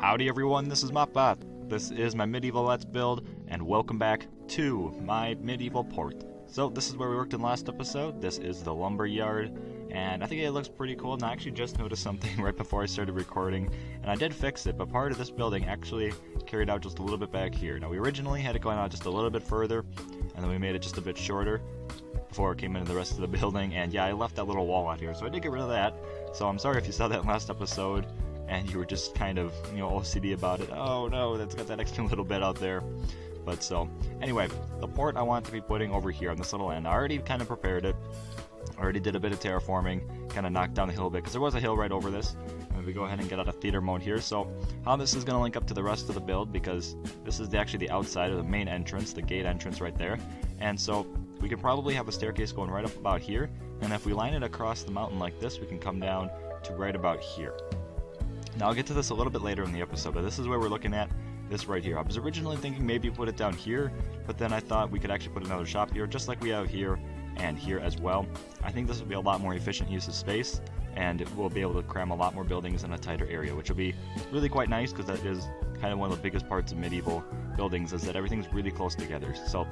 Howdy everyone, this is Mopbot. This is my Medieval Let's Build, and welcome back to my Medieval port. So this is where we worked in the last episode. This is the lumber yard, and I think it looks pretty cool. And I actually just noticed something right before I started recording, and I did fix it, but part of this building actually carried out just a little bit back here. Now we originally had it going out just a little bit further, and then we made it just a bit shorter before it came into the rest of the building, and yeah, I left that little wall out here, so I did get rid of that. So I'm sorry if you saw that last episode and you were just kind of, OCD about it. Oh no, that's got that extra little bit out there. But so, anyway, the port I want to be putting over here on this little end. I already kind of prepared it. Already did a bit of terraforming, kind of knocked down the hill a bit, because there was a hill right over this. And we go ahead and get out of theater mode here. So, how this is going to link up to the rest of the build, because this is actually the outside of the main entrance, the gate entrance right there. And so, we could probably have a staircase going right up about here. And if we line it across the mountain like this, we can come down to right about here. Now I'll get to this a little bit later in the episode, but this is where we're looking at this right here. I was originally thinking maybe put it down here, but then I thought we could actually put another shop here, just like we have here and here as well. I think this will be a lot more efficient use of space, and we'll be able to cram a lot more buildings in a tighter area, which will be really quite nice, because that is kind of one of the biggest parts of medieval buildings, is that everything's really close together. So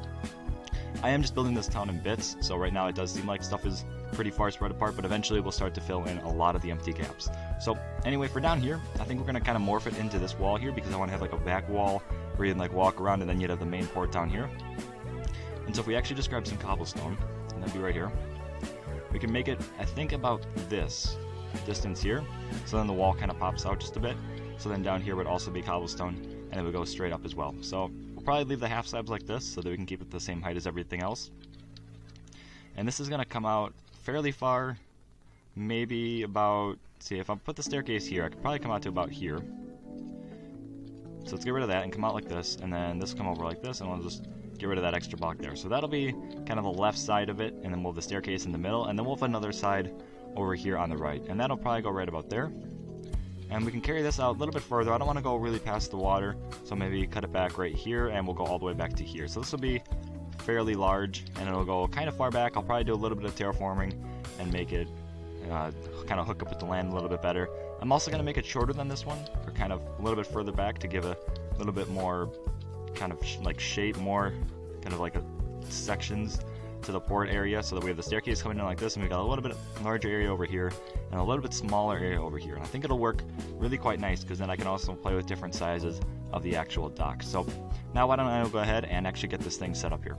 I am just building this town in bits, so right now it does seem like stuff is pretty far spread apart, but eventually we'll start to fill in a lot of the empty gaps. So anyway, for down here, I think we're going to kind of morph it into this wall here, because I want to have like a back wall where you can like walk around, and then you'd have the main port down here. And so if we actually just grab some cobblestone, and that'd be right here, we can make it, I think, about this distance here, so then the wall kind of pops out just a bit. So then down here would also be cobblestone, and it would go straight up as well. So we'll probably leave the half slabs like this, so that we can keep it the same height as everything else. And this is going to come out fairly far, maybe about, see, if I put the staircase here, I could probably come out to about here. So let's get rid of that and come out like this, and then this will come over like this, and we'll just get rid of that extra block there. So that'll be kind of the left side of it, and then we'll have the staircase in the middle, and then we'll have another side over here on the right, and that'll probably go right about there. And we can carry this out a little bit further. I don't want to go really past the water, so maybe cut it back right here, and we'll go all the way back to here. So this will be fairly large, and it'll go kind of far back. I'll probably do a little bit of terraforming and make it kind of hook up with the land a little bit better. I'm also going to make it shorter than this one, or kind of a little bit further back, to give a little bit more kind of like shape, more kind of like sections to the port area, so that we have the staircase coming in like this, and we've got a little bit larger area over here and a little bit smaller area over here. And I think it'll work really quite nice, because then I can also play with different sizes of the actual dock. So now why don't I go ahead and actually get this thing set up here.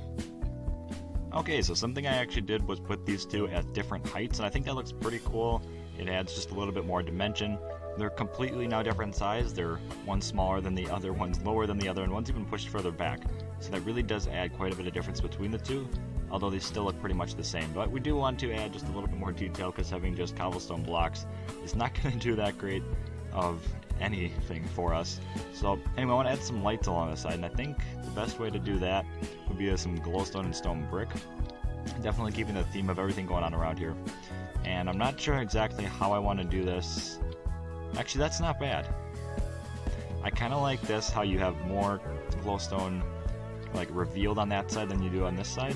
Okay, so something I actually did was put these two at different heights, and I think that looks pretty cool. It adds just a little bit more dimension. They're completely now different size. They're one smaller than the other, one's lower than the other, and one's even pushed further back. So that really does add quite a bit of difference between the two, although they still look pretty much the same. But we do want to add just a little bit more detail, because having just cobblestone blocks is not going to do that great of anything for us. So anyway, I want to add some lights along the side, and I think the best way to do that would be with some glowstone and stone brick. Definitely keeping the theme of everything going on around here. And I'm not sure exactly how I want to do this. Actually, that's not bad. I kind of like this, how you have more glowstone like revealed on that side than you do on this side.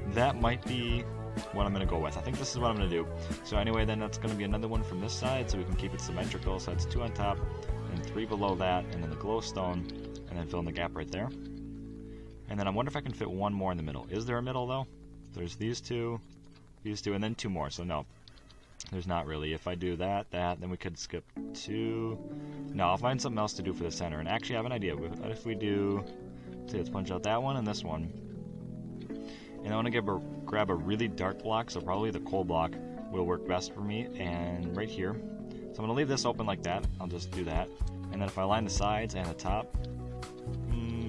That might be what I'm going to go with. I think this is what I'm going to do. So anyway, then that's going to be another one from this side, so we can keep it symmetrical. So it's 2 on top and 3 below that, and then the glowstone, and then fill in the gap right there. And then I wonder if I can fit one more in the middle. Is there a middle though? There's these two, and then 2 more. So no, there's not really. If I do that, then we could skip 2. No, I'll find something else to do for the center. And actually I have an idea. What if we do, let's punch out that one and this one. And I want to grab a really dark block, so probably the coal block will work best for me, and right here. So I'm going to leave this open like that. I'll just do that. And then if I line the sides and the top,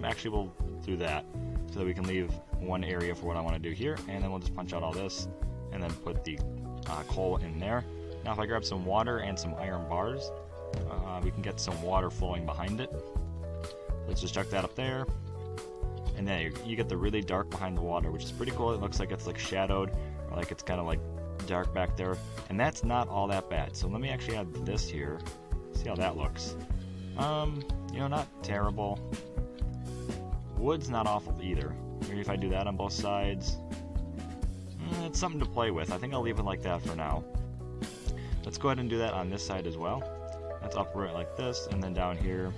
actually we'll do that, so that we can leave one area for what I want to do here, and then we'll just punch out all this, and then put the coal in there. Now if I grab some water and some iron bars, we can get some water flowing behind it. Let's just chuck that up there. And then you get the really dark behind the water, which is pretty cool. It looks like it's like shadowed, or like it's kind of like dark back there. And that's not all that bad. So let me actually add this here. See how that looks. Not terrible. Wood's not awful either. Maybe if I do that on both sides. It's something to play with. I think I'll leave it like that for now. let's go ahead and do that on this side as well. Let's upper it like this, and then down here,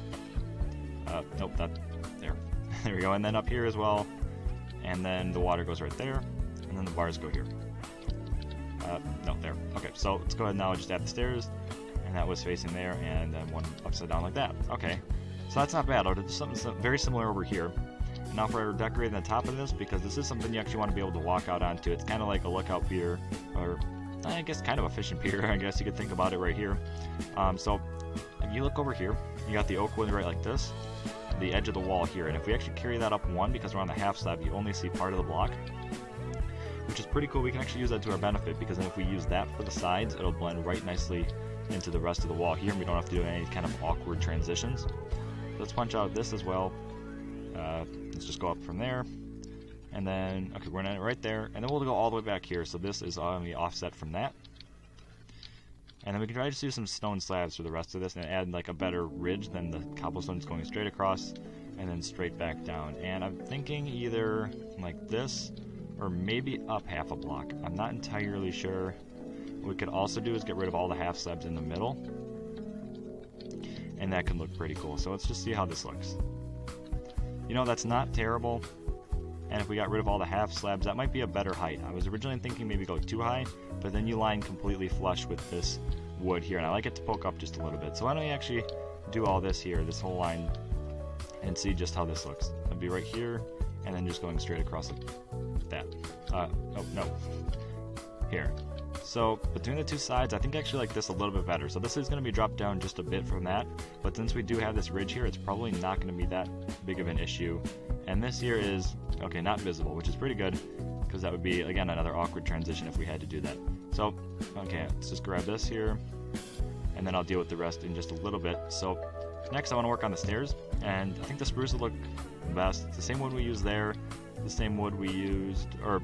nope, that, there. There we go, and then up here as well, and then the water goes right there, and then the bars go here. No, there. Okay, so let's go ahead now and just add the stairs, and that was facing there, and then one upside down like that. Okay, so that's not bad. I'll do something very similar over here. And now for decorating the top of this, because this is something you actually want to be able to walk out onto. It's kind of like a lookout pier, or I guess kind of a fishing pier, I guess you could think about it right here. So if you look over here, you got the oak wood right like this, the edge of the wall here, and if we actually carry that up one, because we're on the half slab, you only see part of the block, which is pretty cool. We can actually use that to our benefit, because then if we use that for the sides, it'll blend right nicely into the rest of the wall here, and we don't have to do any kind of awkward transitions. Let's punch out this as well. Let's just go up from there, and then, okay, we're gonna right there, and then we'll go all the way back here, so this is going to be offset from that. And then we can try to do some stone slabs for the rest of this, and add like a better ridge than the cobblestones going straight across, and then straight back down. And I'm thinking either like this, or maybe up half a block. I'm not entirely sure. What we could also do is get rid of all the half slabs in the middle, and that can look pretty cool. So let's just see how this looks. You know, that's not terrible, and if we got rid of all the half slabs, that might be a better height. I was originally thinking maybe go too high, but then you line completely flush with this wood here, and I like it to poke up just a little bit. So why don't we actually do all this here, this whole line, and see just how this looks. It'll be right here, and then just going straight across like that. Oh, no. Here. So between the two sides, I think I actually like this a little bit better. So this is going to be dropped down just a bit from that, but since we do have this ridge here, it's probably not going to be that big of an issue. And this here is, okay, not visible, which is pretty good, because that would be, again, another awkward transition if we had to do that. So, okay, let's just grab this here, and then I'll deal with the rest in just a little bit. So next I want to work on the stairs, and I think the spruce would look best. It's the same wood we used there, the same wood we used, or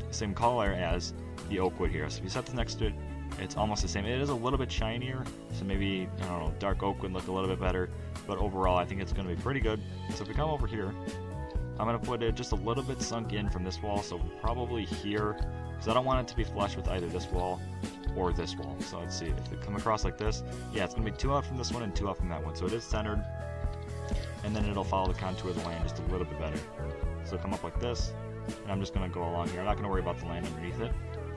the same color as the oak wood here. So if you set this next to it, it's almost the same. It is a little bit shinier, so maybe, I don't know, dark oak would look a little bit better, but overall I think it's going to be pretty good. So if we come over here, I'm going to put it just a little bit sunk in from this wall, so probably here, because I don't want it to be flush with either this wall or this wall. So let's see, if it come across like this, yeah, it's going to be 2 out from this one and 2 out from that one, so it is centered, and then it'll follow the contour of the land just a little bit better. So come up like this, and I'm just going to go along here. I'm not going to worry about the land underneath it,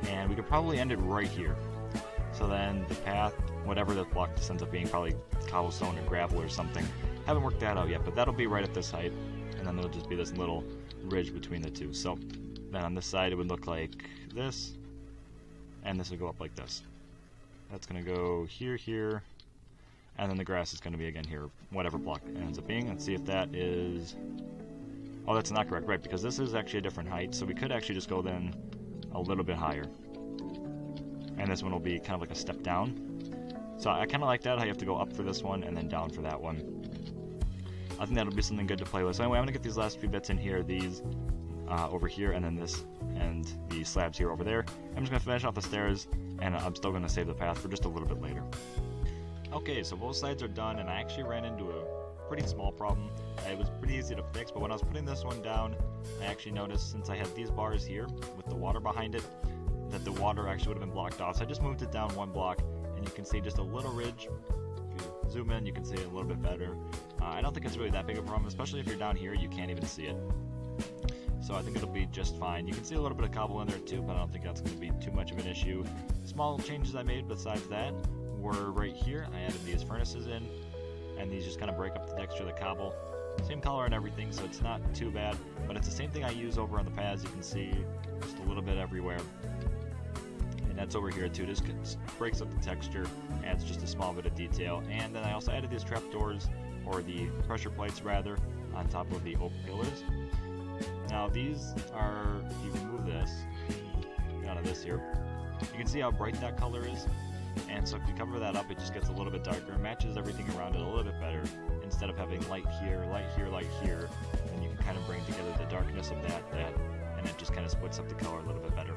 and we could probably end it right here. So then the path, whatever the block just ends up being, probably cobblestone or gravel or something. Haven't worked that out yet, but that'll be right at this height, and then there'll just be this little ridge between the two. So then on this side it would look like this, and this would go up like this. That's going to go here, here, and then the grass is going to be again here, whatever block it ends up being. Let's see if that is... Oh, that's not correct, right, because this is actually a different height, so we could actually just go then a little bit higher. And this one will be kind of like a step down. So I kind of like that, how you have to go up for this one and then down for that one. I think that'll be something good to play with. So anyway, I'm going to get these last few bits in here, these over here, and then this, and the slabs here over there. I'm just going to finish off the stairs, and I'm still going to save the path for just a little bit later. Okay, so both sides are done, and I actually ran into a pretty small problem. It was pretty easy to fix, but when I was putting this one down, I actually noticed, since I had these bars here with the water behind it, that the water actually would have been blocked off. So I just moved it down one block, and you can see just a little ridge. If you zoom in, you can see it a little bit better. I don't think it's really that big of a problem, especially if you're down here, you can't even see it. So I think it'll be just fine. You can see a little bit of cobble in there too, but I don't think that's going to be too much of an issue. Small changes I made besides that were right here. I added these furnaces in, and these just kind of break up the texture of the cobble. Same color and everything, so it's not too bad, but it's the same thing I use over on the pads. You can see just a little bit everywhere. And that's over here too. Just breaks up the texture, adds just a small bit of detail. And then I also added these trapdoors, or the pressure plates rather, on top of the oak pillars. Now these are, if you remove this out of this here, you can see how bright that color is. And so if you cover that up, it just gets a little bit darker, matches everything around it a little bit better. Instead of having light here, light here, light here, and you can kind of bring together the darkness of that, and it just kind of splits up the color a little bit better.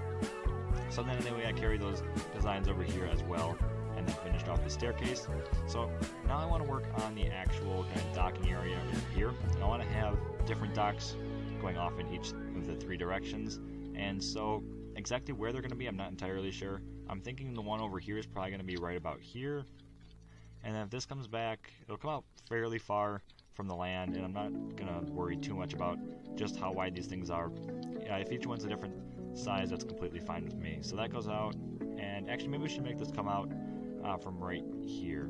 So then anyway, I carry those designs over here as well, and then finished off the staircase. So now I want to work on the actual kind of docking area here. And I want to have different docks going off in each of the 3 directions, and so exactly where they're going to be, I'm not entirely sure. I'm thinking the one over here is probably going to be right about here. And then if this comes back, it'll come out fairly far from the land, and I'm not going to worry too much about just how wide these things are. Yeah, if each one's a different size, that's completely fine with me. So that goes out, and actually maybe we should make this come out from right here.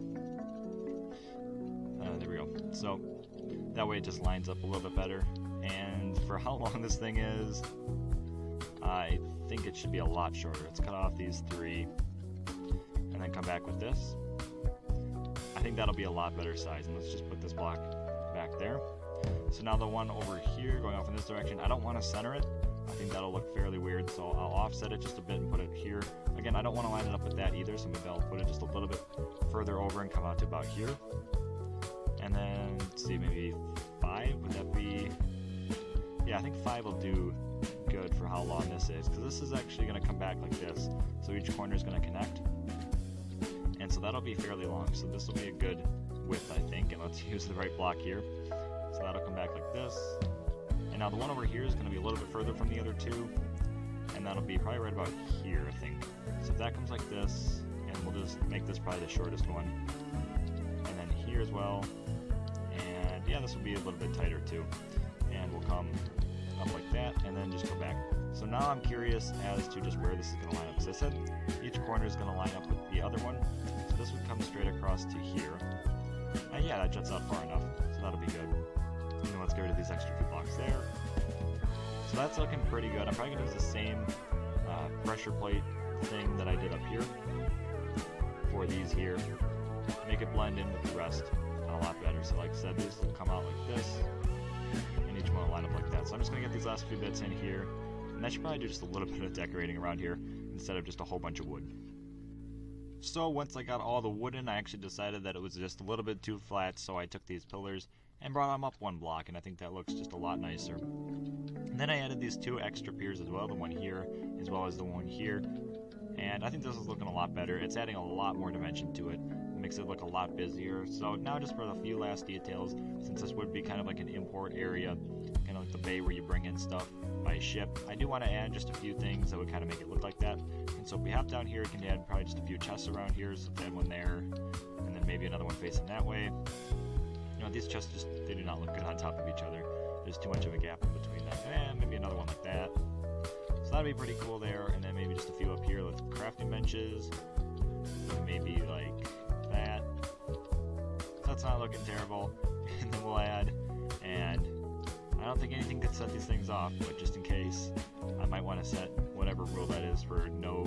There we go. So that way it just lines up a little bit better. And for how long this thing is, I think it should be a lot shorter. Let's cut off these 3 and then come back with this. I think that'll be a lot better size, and let's just put this block back there. So now the one over here going off in this direction, I don't want to center it. I think that'll look fairly weird, so I'll offset it just a bit and put it here. Again, I don't want to line it up with that either, so maybe I'll put it just a little bit further over and come out to about here. And then, let's see, maybe 5, would that be... Yeah, I think 5 will do good for how long this is, because this is actually going to come back like this, so each corner is going to connect. And so that'll be fairly long, so this will be a good width, I think, and let's use the right block here. So that'll come back like this. And now the one over here is going to be a little bit further from the other 2, and that'll be probably right about here, I think. So if that comes like this, and we'll just make this probably the shortest one. And then here as well. And yeah, this will be a little bit tighter too. And we'll come up like that, and then just go back. So now I'm curious as to just where this is going to line up. So I said each corner is going to line up with the other one. So this would come straight across to here. And yeah, that juts out far enough, so that'll be good. And then let's get rid of these extra 2 blocks there. So that's looking pretty good. I'm probably going to use the same pressure plate thing that I did up here for these here. Make it blend in with the rest a lot better. So like I said, these will come out like this, and each one will line up like that. So I'm just going to get these last few bits in here, and that should probably do just a little bit of decorating around here instead of just a whole bunch of wood. So once I got all the wood in, I actually decided that it was just a little bit too flat, so I took these pillars and brought them up 1 block, and I think that looks just a lot nicer. And then I added these 2 extra piers as well, the one here as well as the one here, and I think this is looking a lot better. It's adding a lot more dimension to it. It makes it look a lot busier. So now just for the few last details, since this would be kind of like an import area, kind of like the bay where you bring in stuff by ship, I do want to add just a few things that would kind of make it look like that. And so if we hop down here, we can add probably just a few chests around here, so add one there, and then maybe another one facing that way. You know, these chests just, they do not look good on top of each other. There's too much of a gap in between them. And maybe another one like that. So that'd be pretty cool there, and then maybe just a few up here with crafting benches, and maybe like that. So that's not looking terrible. And then we'll add, and I don't think anything could set these things off, but just in case, I might want to set whatever rule that is for no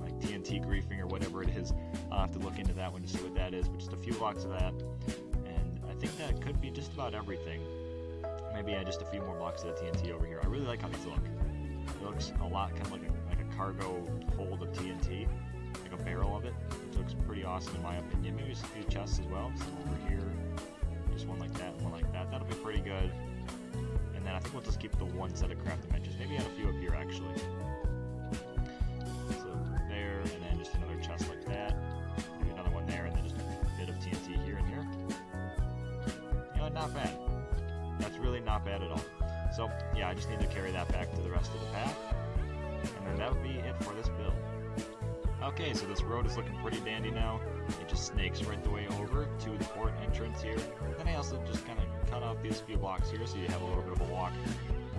like TNT griefing or whatever it is. I'll have to look into that one to see what that is, but just a few blocks of that, and I think that could be just about everything. Maybe add just a few more blocks of the TNT over here. I really like how these look. It looks a lot kind of like a cargo hold of TNT, like a barrel of it, which looks pretty awesome in my opinion. Maybe just a few chests as well, some over here, just one like that and one like that. That'll be pretty good. And then I think we'll just keep the 1 set of crafting benches. Maybe add a few up here actually. So there, and then just another chest like that. Maybe another one there, and then just a bit of TNT here and here. You know, not bad. That's really not bad at all. So yeah, I just need to carry that back to the rest of the path, and then that would be it for this build. Okay, so this road is looking pretty dandy now. It just snakes right the way over to the port entrance here. Then I also just kind of cut off these few blocks here, so you have a little bit of a walk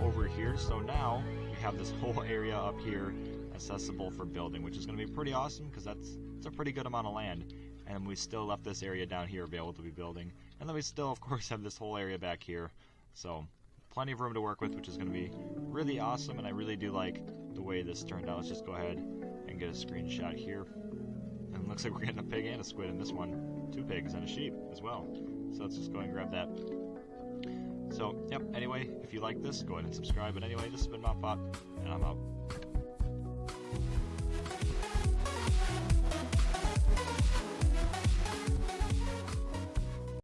over here. So now we have this whole area up here accessible for building, which is going to be pretty awesome because it's a pretty good amount of land. And we still left this area down here available to be building. And then we still, of course, have this whole area back here. So plenty of room to work with, which is going to be really awesome, and I really do like the way this turned out. Let's just go ahead and get a screenshot here. And it looks like we're getting a pig and a squid in this one. 2 pigs and a sheep as well. So let's just go ahead and grab that. So, yep, anyway, if you like this, go ahead and subscribe. But anyway, this has been MopBot, and I'm out.